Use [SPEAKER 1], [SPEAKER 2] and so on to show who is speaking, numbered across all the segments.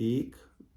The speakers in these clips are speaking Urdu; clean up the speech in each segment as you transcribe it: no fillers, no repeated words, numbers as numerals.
[SPEAKER 1] 1,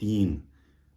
[SPEAKER 1] 3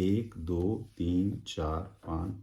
[SPEAKER 1] 1, 2, 3, 4, 5,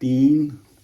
[SPEAKER 1] 3,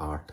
[SPEAKER 1] 8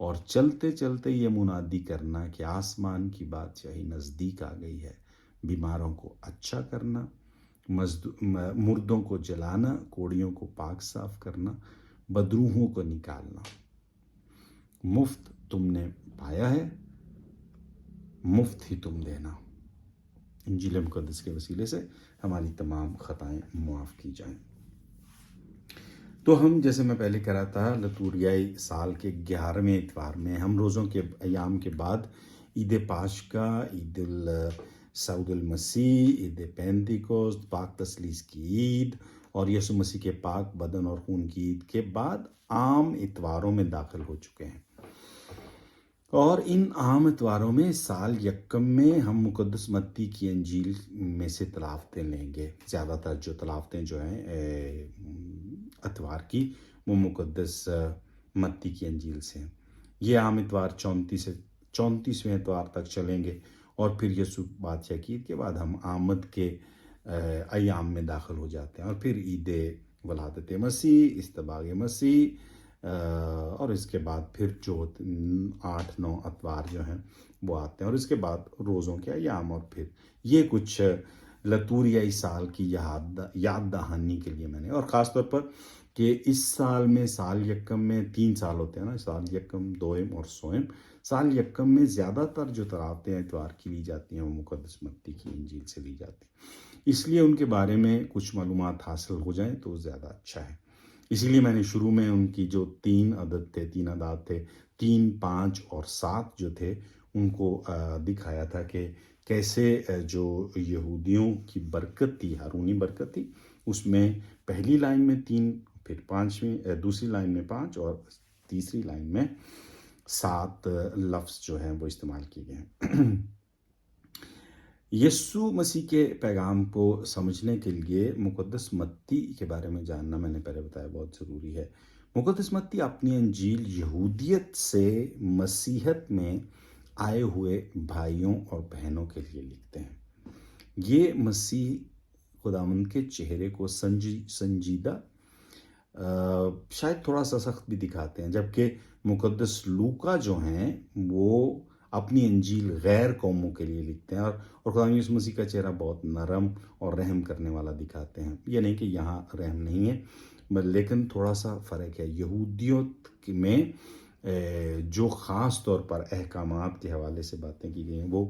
[SPEAKER 1] اور چلتے چلتے یہ منادی کرنا کہ آسمان کی بادشاہی نزدیک آ گئی ہے، بیماروں کو اچھا کرنا، مردوں کو جلانا، کوڑیوں کو پاک صاف کرنا، بدروحوں کو نکالنا۔ مفت تم نے پایا ہے، مفت ہی تم دینا۔ انجیل مقدس کے وسیلے سے ہماری تمام خطائیں معاف کی جائیں۔ تو ہم، جیسے میں پہلے کہا تھا، لتوریائی سال کے 11ویں اتوار میں ہم روزوں کے ایام کے بعد عید پاشکا، عید سعود المسیح، عید پینتیکوست، پاک تثلیث کی عید اور یسوع مسیح کے پاک بدن اور خون کی عید کے بعد عام اتواروں میں داخل ہو چکے ہیں۔ اور ان عام اتواروں میں سال یکم میں ہم مقدس متی کی انجیل میں سے تلاوتیں لیں گے۔ زیادہ تر جو تلاوتیں جو ہیں اتوار کی، وہ مقدس متی کی انجیل سے ہیں۔ یہ عام اتوار 34ویں اتوار تک چلیں گے، اور پھر یسوع بادشاہ کی عید کے بعد ہم آمد کے ایام میں داخل ہو جاتے ہیں، اور پھر عید ولادت مسیح، استباغ مسیح، اور اس کے بعد پھر جو 8-9 اتوار جو ہیں وہ آتے ہیں، اور اس کے بعد روزوں کے ایام، اور پھر یہ کچھ لتوریائی سال کی یاد دہانی کے لیے میں نے، اور خاص طور پر کہ اس سال میں سال یکم میں 3 سال ہوتے ہیں نا، سال یکم، دوئم اور سوئم۔ سال یکم میں زیادہ تر جو تلاوتیں اتوار کی لی جاتی ہیں وہ مقدس متی کی انجیل سے لی جاتی ہیں، اس لیے ان کے بارے میں کچھ معلومات حاصل ہو جائیں تو زیادہ اچھا ہے۔ اسی لیے میں نے شروع میں ان کی جو 3 عدد تھے، 3، 5 اور 7 جو تھے، ان کو دکھایا تھا کہ کیسے جو یہودیوں کی برکت تھی، ہارونی برکت تھی، اس میں پہلی لائن میں 3، پھر 5ویں، دوسری لائن میں 5 اور تیسری لائن میں 7 لفظ جو ہیں وہ استعمال کیے گئے ہیں۔ یسوع مسیح کے پیغام کو سمجھنے کے لیے مقدس متی کے بارے میں جاننا، میں نے پہلے بتایا، بہت ضروری ہے۔ مقدس متی اپنی انجیل یہودیت سے مسیحت میں آئے ہوئے بھائیوں اور بہنوں کے لیے لکھتے ہیں۔ یہ مسیح خداوند کے چہرے کو سنجیدہ، شاید تھوڑا سا سخت بھی دکھاتے ہیں، جبکہ مقدس لوکا جو ہیں وہ اپنی انجیل غیر قوموں کے لیے لکھتے ہیں، اور خدا یسوع مسیح کا چہرہ بہت نرم اور رحم کرنے والا دکھاتے ہیں۔ یہ نہیں کہ یہاں رحم نہیں ہے، لیکن تھوڑا سا فرق ہے۔ یہودیت میں جو خاص طور پر احکامات کے حوالے سے باتیں کی گئی ہیں وہ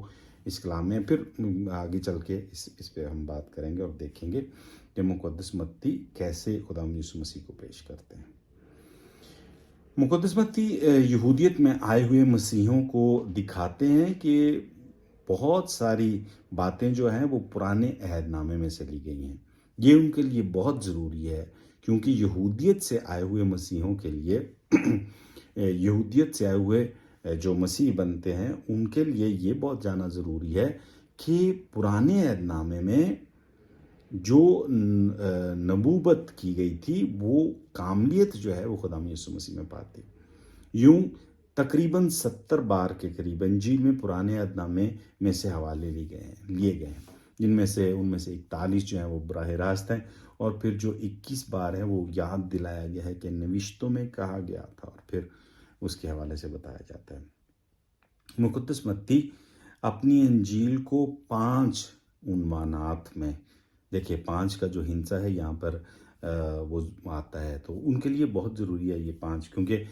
[SPEAKER 1] اس کلام میں، پھر آگے چل کے اس پہ ہم بات کریں گے اور دیکھیں گے کہ مقدس متی کیسے خدا یسوع مسیح کو پیش کرتے ہیں۔ مقدس متی یہودیت میں آئے ہوئے مسیحیوں کو دکھاتے ہیں کہ بہت ساری باتیں جو ہیں وہ پرانے عہد نامے میں سے لی گئی ہیں۔ یہ ان کے لیے بہت ضروری ہے، کیونکہ یہودیت سے آئے ہوئے مسیحیوں کے لیے یہودیت سے آئے ہوئے جو مسیح بنتے ہیں ان کے لیے یہ بہت جاننا ضروری ہے کہ پرانے عہد نامے میں جو نبوت کی گئی تھی وہ کاملیت جو ہے وہ خدا یسوع مسیح میں پاتی۔ یوں تقریباً 70 بار کے قریب انجیل میں پرانے عہد نامے میں سے حوالے لیے گئے ہیں، ان میں سے 41 جو ہیں وہ براہ راست ہیں، اور پھر جو 21 بار ہے وہ یاد دلایا گیا ہے کہ نوشتوں میں کہا گیا تھا، اور پھر اس کے حوالے سے بتایا جاتا ہے۔ مقدس متی اپنی انجیل کو 5 عنوانات میں، دیکھیے 5 کا جو ہنسا ہے یہاں پر وہ آتا ہے، تو ان کے لیے بہت ضروری ہے یہ 5، کیونکہ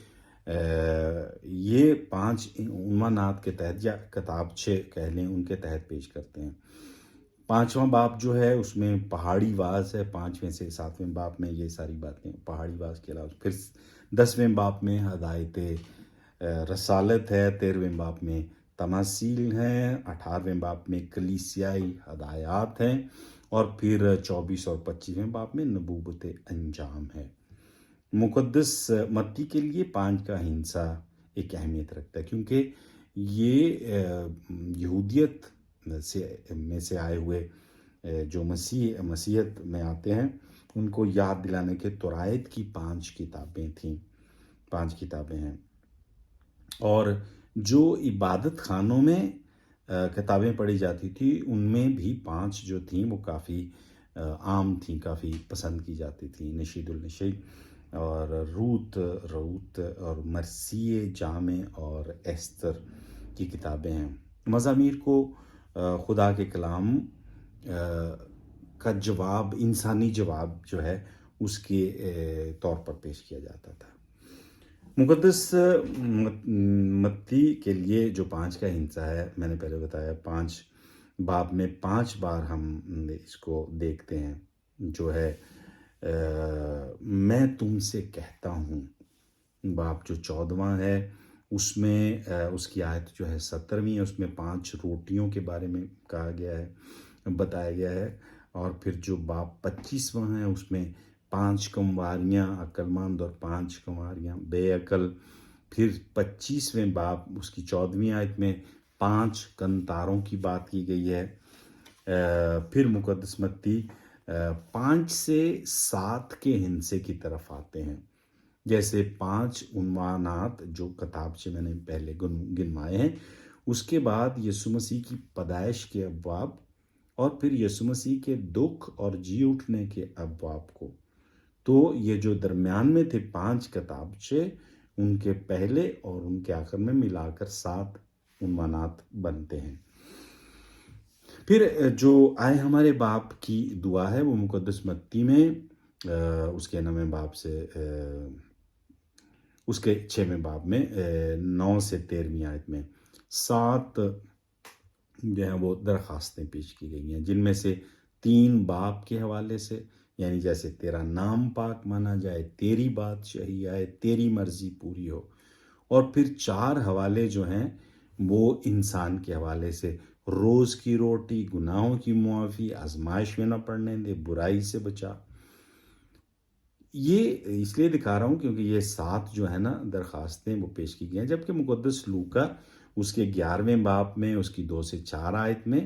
[SPEAKER 1] یہ 5 عنوانات کے تحت، یا کتابچے کہہ لیں، ان کے تحت پیش کرتے ہیں۔ 5واں باب جو ہے اس میں پہاڑی واز ہے، 5ویں سے 7ویں باب میں یہ ساری باتیں پہاڑی واز کے علاوہ، پھر 10ویں باب میں ہدایت رسالت ہے، 13ویں باب میں تماثیل ہیں، 18ویں باب میں کلیسیائی ہدایات ہیں، اور پھر 24 اور 25ویں باب میں نبوت انجام ہے۔ مقدس متی کے لیے 5 کا ہنسا ایک اہمیت رکھتا ہے، کیونکہ یہ یہودیت میں سے آئے ہوئے جو مسیحیت میں آتے ہیں ان کو یاد دلانے کے تورات کی 5 کتابیں تھیں، 5 کتابیں ہیں، اور جو عبادت خانوں میں کتابیں پڑھی جاتی تھی ان میں بھی 5 جو تھیں وہ کافی عام تھیں، کافی پسند کی جاتی تھیں۔ نشید النشید، اور روت اور مرثیے جامع اور ایستر کی کتابیں ہیں۔ مزامیر کو خدا کے کلام کا جواب، انسانی جواب جو ہے اس کے طور پر پیش کیا جاتا تھا۔ مقدس متی کے لیے جو 5 کا ہندسہ ہے، میں نے پہلے بتایا 5 باب میں 5 بار ہم اس کو دیکھتے ہیں، جو ہے میں تم سے کہتا ہوں۔ باب جو 14واں ہے اس میں اس کی آیت جو ہے 17ویں ہے، اس میں 5 روٹیوں کے بارے میں کہا گیا ہے، بتایا گیا ہے۔ اور پھر جو باب 25واں ہے اس میں 5 کنواریاں عقل مند اور 5 کنواریاں بے عقل۔ پھر 25ویں باب اس کی 14ویں آیت میں 5 کنتاروں کی بات کی گئی ہے۔ پھر مقدس متی 5 سے 7 کے ہندسے کی طرف آتے ہیں، جیسے 5 عنوانات جو کتابچے میں نے پہلے گنوائے ہیں۔ اس کے بعد یسوع مسیح کی پیدائش کے ابواب، اور پھر یسوع مسیح کے دکھ اور جی اٹھنے کے ابواب کو، تو یہ جو درمیان میں تھے 5 کتابچے، ان کے پہلے اور ان کے آخر میں ملا کر 7 عنوانات بنتے ہیں۔ پھر جو آئے ہمارے باپ کی دعا ہے وہ مقدس متی میں اس کے 9ویں باب سے اس کے 6ویں باب میں 9 سے 13ویں آیت میں 7 جو ہیں وہ درخواستیں پیش کی گئی ہیں، جن میں سے 3 باپ کے حوالے سے، یعنی جیسے تیرا نام پاک مانا جائے، تیری بادشاہی آئے، تیری مرضی پوری ہو۔ اور پھر 4 حوالے جو ہیں وہ انسان کے حوالے سے، روز کی روٹی، گناہوں کی معافی، آزمائش میں نہ پڑنے دے، برائی سے بچا۔ یہ اس لیے دکھا رہا ہوں کیونکہ یہ 7 جو ہے نا درخواستیں وہ پیش کی گئی ہیں، جبکہ مقدس لوکا اس کے 11ویں باب میں اس کی 2 سے 4 آیت میں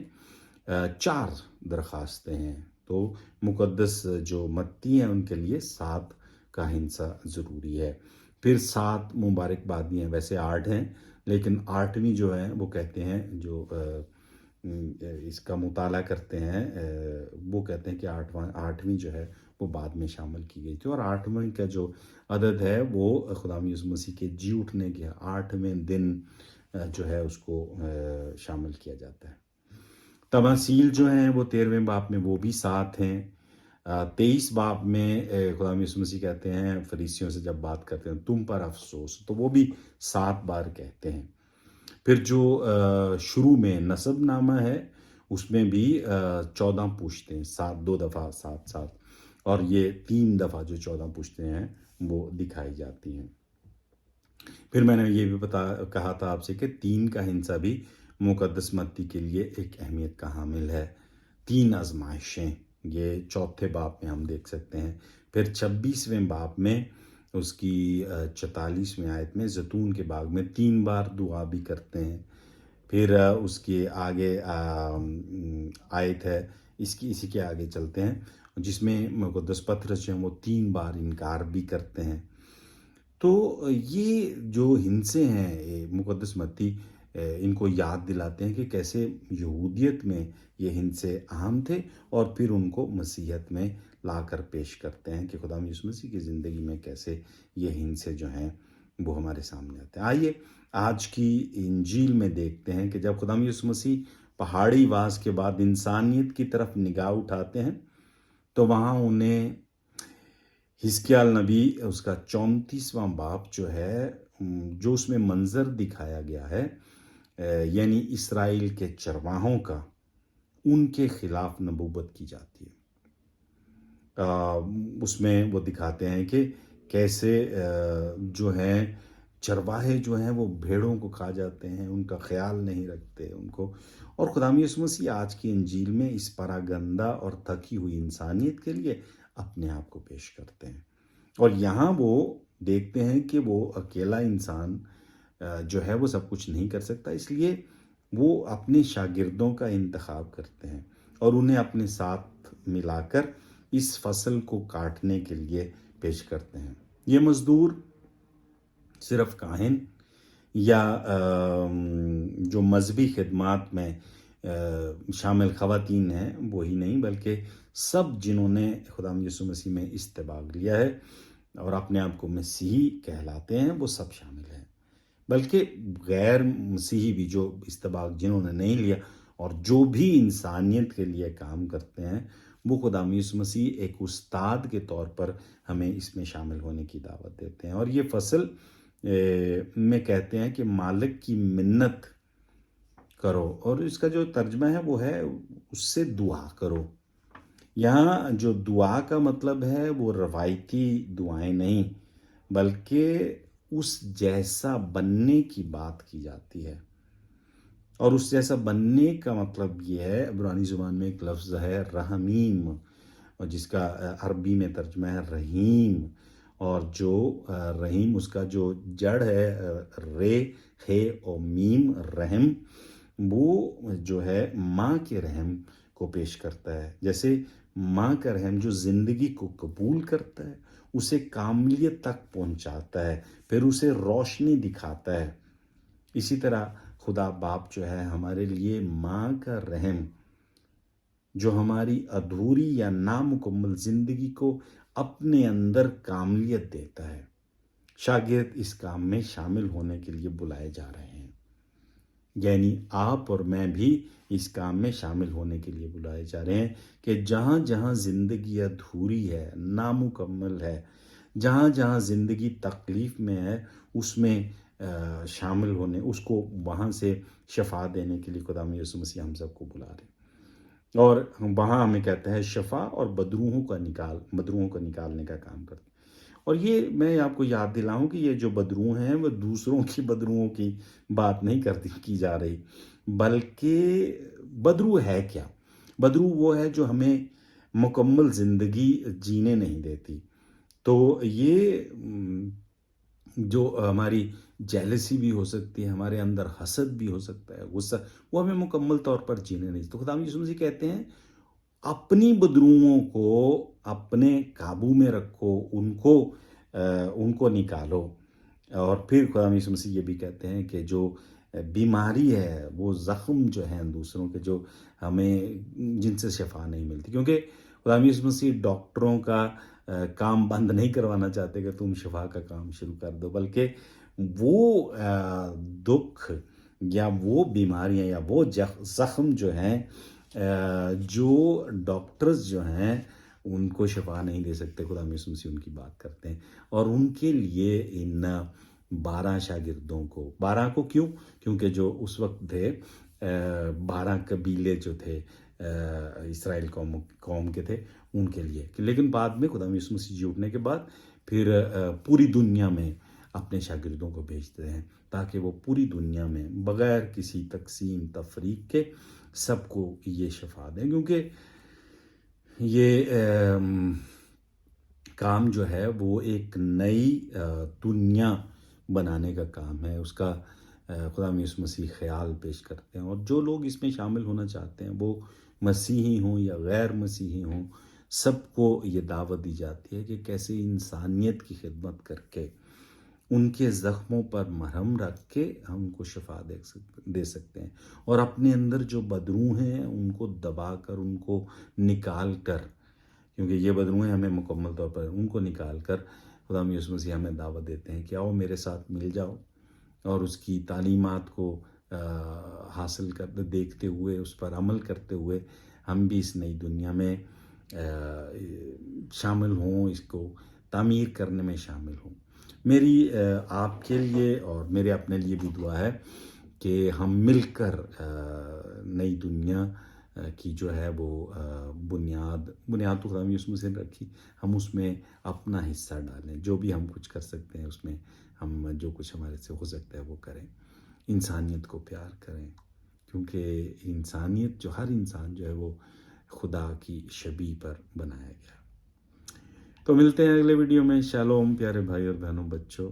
[SPEAKER 1] 4 درخواستیں ہیں۔ تو مقدس جو متی ہیں ان کے لیے 7 کا ہندسہ ضروری ہے۔ پھر 7 مبارکبادی ہیں، ویسے 8 ہیں، لیکن 8ویں جو ہے وہ کہتے ہیں، جو اس کا مطالعہ کرتے ہیں وہ کہتے ہیں کہ 8ویں جو ہے وہ بعد میں شامل کی گئی تھی، اور 8ویں کا جو عدد ہے وہ خدا یسوع مسیح کے جی اٹھنے کے 8ویں دن جو ہے اس کو شامل کیا جاتا ہے۔ تماثیل جو ہیں وہ 13ویں باب میں وہ بھی 7 ہیں۔ 23 باب میں خدا یسوع مسیح کہتے ہیں فریسیوں سے جب بات کرتے ہیں تم پر افسوس، تو وہ بھی 7 بار کہتے ہیں۔ پھر جو شروع میں نسب نامہ ہے اس میں بھی 14 پوچھتے ہیں، 2 دفعہ 7 اور یہ 3 دفعہ جو 14 پوچھتے ہیں وہ دکھائی جاتی ہیں۔ پھر میں نے یہ بھی کہا تھا آپ سے کہ 3 کا ہندسہ بھی مقدس متی کے لیے ایک اہمیت کا حامل ہے۔ 3 آزمائشیں یہ 4تھے باب میں ہم دیکھ سکتے ہیں۔ پھر 26ویں باب میں اس کی 44ویں آیت میں زیتون کے باغ میں 3 بار دعا بھی کرتے ہیں۔ پھر اس کے آگے آیت ہے، اسی کے آگے چلتے ہیں، جس میں مقدس پطرس جو ہیں وہ 3 بار انکار بھی کرتے ہیں۔ تو یہ جو ہندسے ہیں مقدس متی ان کو یاد دلاتے ہیں کہ کیسے یہودیت میں یہ ہندسے عام تھے، اور پھر ان کو مسیحیت میں لا کر پیش کرتے ہیں کہ خدا یسوع مسیح کی زندگی میں کیسے یہ ہندسے جو ہیں وہ ہمارے سامنے آتے ہیں۔ آئیے آج کی انجیل میں دیکھتے ہیں کہ جب خدا یسوع مسیح پہاڑی واز کے بعد انسانیت کی طرف نگاہ اٹھاتے ہیں تو وہاں انہیں حزقیال نبی اس کا 34واں باب جو ہے، جو اس میں منظر دکھایا گیا ہے، یعنی اسرائیل کے چرواہوں کا، ان کے خلاف نبوت کی جاتی ہے۔ اس میں وہ دکھاتے ہیں کہ کیسے جو ہیں چرواہے جو ہیں وہ بھیڑوں کو کھا جاتے ہیں، ان کا خیال نہیں رکھتے ان کو، اور خدا یسوع مسیح آج کی انجیل میں اس پراگندہ اور تھکی ہوئی انسانیت کے لیے اپنے آپ کو پیش کرتے ہیں۔ اور یہاں وہ دیکھتے ہیں کہ وہ اکیلا انسان جو ہے وہ سب کچھ نہیں کر سکتا، اس لیے وہ اپنے شاگردوں کا انتخاب کرتے ہیں اور انہیں اپنے ساتھ ملا کر اس فصل کو کاٹنے کے لیے پیش کرتے ہیں۔ یہ مزدور صرف کاہن یا جو مذہبی خدمات میں شامل خواتین ہیں وہی نہیں، بلکہ سب جنہوں نے خدا یسوع مسیح میں استباق لیا ہے، اور اپنے آپ کو مسیحی کہلاتے ہیں وہ سب شامل ہیں، بلکہ غیر مسیحی بھی جو استباق جنہوں نے نہیں لیا اور جو بھی انسانیت کے لیے کام کرتے ہیں، وہ خدا یسوع مسیح ایک استاد کے طور پر ہمیں اس میں شامل ہونے کی دعوت دیتے ہیں۔ اور یہ فصل میں کہتے ہیں کہ مالک کی منت کرو، اور اس کا جو ترجمہ ہے وہ ہے اس سے دعا کرو۔ یہاں جو دعا کا مطلب ہے وہ روایتی دعائیں نہیں، بلکہ اس جیسا بننے کی بات کی جاتی ہے۔ اور اس جیسا بننے کا مطلب یہ ہے، عبرانی زبان میں ایک لفظ ہے رحمیم، اور جس کا عربی میں ترجمہ ہے رحیم، اور جو رحیم اس کا جو جڑ ہے رے ہے اور میم رحم، وہ جو ہے ماں کے رحم کو پیش کرتا ہے۔ جیسے ماں کا رحم جو زندگی کو قبول کرتا ہے، اسے کاملیت تک پہنچاتا ہے، پھر اسے روشنی دکھاتا ہے، اسی طرح خدا باپ جو ہے ہمارے لیے ماں کا رحم جو ہماری ادھوری یا نامکمل زندگی کو اپنے اندر کاملیت دیتا ہے۔ شاگرد اس کام میں شامل ہونے کے لیے بلائے جا رہے ہیں، یعنی آپ اور میں بھی اس کام میں شامل ہونے کے لیے بلائے جا رہے ہیں کہ جہاں جہاں زندگی ادھوری ہے، نامکمل ہے، جہاں جہاں زندگی تکلیف میں ہے، اس میں شامل ہونے، اس کو وہاں سے شفا دینے کے لیے خدا یسوع مسیح ہم سب کو بلا رہے ہیں۔ اور وہاں ہمیں کہتا ہے شفا اور بدروحوں کا نکالنے کا کام کرتے ہیں۔ اور یہ میں آپ کو یاد دلاؤں کہ یہ جو بدروح ہیں وہ دوسروں کی بدروحوں کی بات نہیں کی جا رہی، بلکہ بدروح ہے کیا؟ بدروح وہ ہے جو ہمیں مکمل زندگی جینے نہیں دیتی۔ تو یہ جو ہماری جیلسی بھی ہو سکتی ہے، ہمارے اندر حسد بھی ہو سکتا ہے، غصہ، وہ ہمیں مکمل طور پر جینے نہیں۔ تو خدا یسوع مسیح کہتے ہیں اپنی بدروؤں کو اپنے قابو میں رکھو، ان کو نکالو۔ اور پھر خدا یسوع مسیح یہ بھی کہتے ہیں کہ جو بیماری ہے، وہ زخم جو ہیں دوسروں کے، جو ہمیں جن سے شفا نہیں ملتی، کیونکہ خدا یسوع مسیح ڈاکٹروں کا کام بند نہیں کروانا چاہتے کہ تم شفا کا کام شروع کر دو، بلکہ وہ دکھ یا وہ بیماریاں یا وہ زخم جو ہیں، جو ڈاکٹرز جو ہیں ان کو شفا نہیں دے سکتے، خدا یسوع مسیح ان کی بات کرتے ہیں۔ اور ان کے لیے ان 12 شاگردوں کو، 12 کو کیوں؟ کیونکہ جو اس وقت تھے 12 قبیلے جو تھے اسرائیل قوم کے تھے، ان کے لیے، لیکن بعد میں خدا یسوع مسیح جی اٹھنے کے بعد پھر پوری دنیا میں اپنے شاگردوں کو بھیجتے ہیں تاکہ وہ پوری دنیا میں بغیر کسی تقسیم تفریق کے سب کو یہ شفا دیں، کیونکہ یہ کام جو ہے وہ ایک نئی دنیا بنانے کا کام ہے، اس کا خدا یسوع مسیح خیال پیش کرتے ہیں۔ اور جو لوگ اس میں شامل ہونا چاہتے ہیں، وہ مسیحی ہوں یا غیر مسیحی ہوں، سب کو یہ دعوت دی جاتی ہے کہ کیسے انسانیت کی خدمت کر کے، ان کے زخموں پر مرہم رکھ کے ہم کو شفا دے سکتے ہیں، اور اپنے اندر جو بدروح ہیں ان کو دبا کر، ان کو نکال کر، کیونکہ یہ بدروہیں ہمیں مکمل طور پر ان کو نکال کر خدا یسوع مسیح ہمیں دعوت دیتے ہیں کہ آؤ میرے ساتھ مل جاؤ، اور اس کی تعلیمات کو حاصل کرتے دیکھتے ہوئے، اس پر عمل کرتے ہوئے ہم بھی اس نئی دنیا میں شامل ہوں، اس کو تعمیر کرنے میں شامل ہوں۔ میری آپ کے لیے اور میرے اپنے لیے بھی دعا ہے کہ ہم مل کر نئی دنیا کی جو ہے وہ بنیاد تو خدا یسوع مسیح نے رکھی، ہم اس میں اپنا حصہ ڈالیں، جو بھی ہم کچھ کر سکتے ہیں اس میں ہم جو کچھ ہمارے سے ہو سکتا ہے وہ کریں، انسانیت کو پیار کریں، کیونکہ انسانیت جو ہر انسان جو ہے وہ خدا کی شبیہ پر بنایا گیا۔ تو ملتے ہیں اگلے ویڈیو میں۔ شالوم پیارے بھائی اور بہنوں، بچوں۔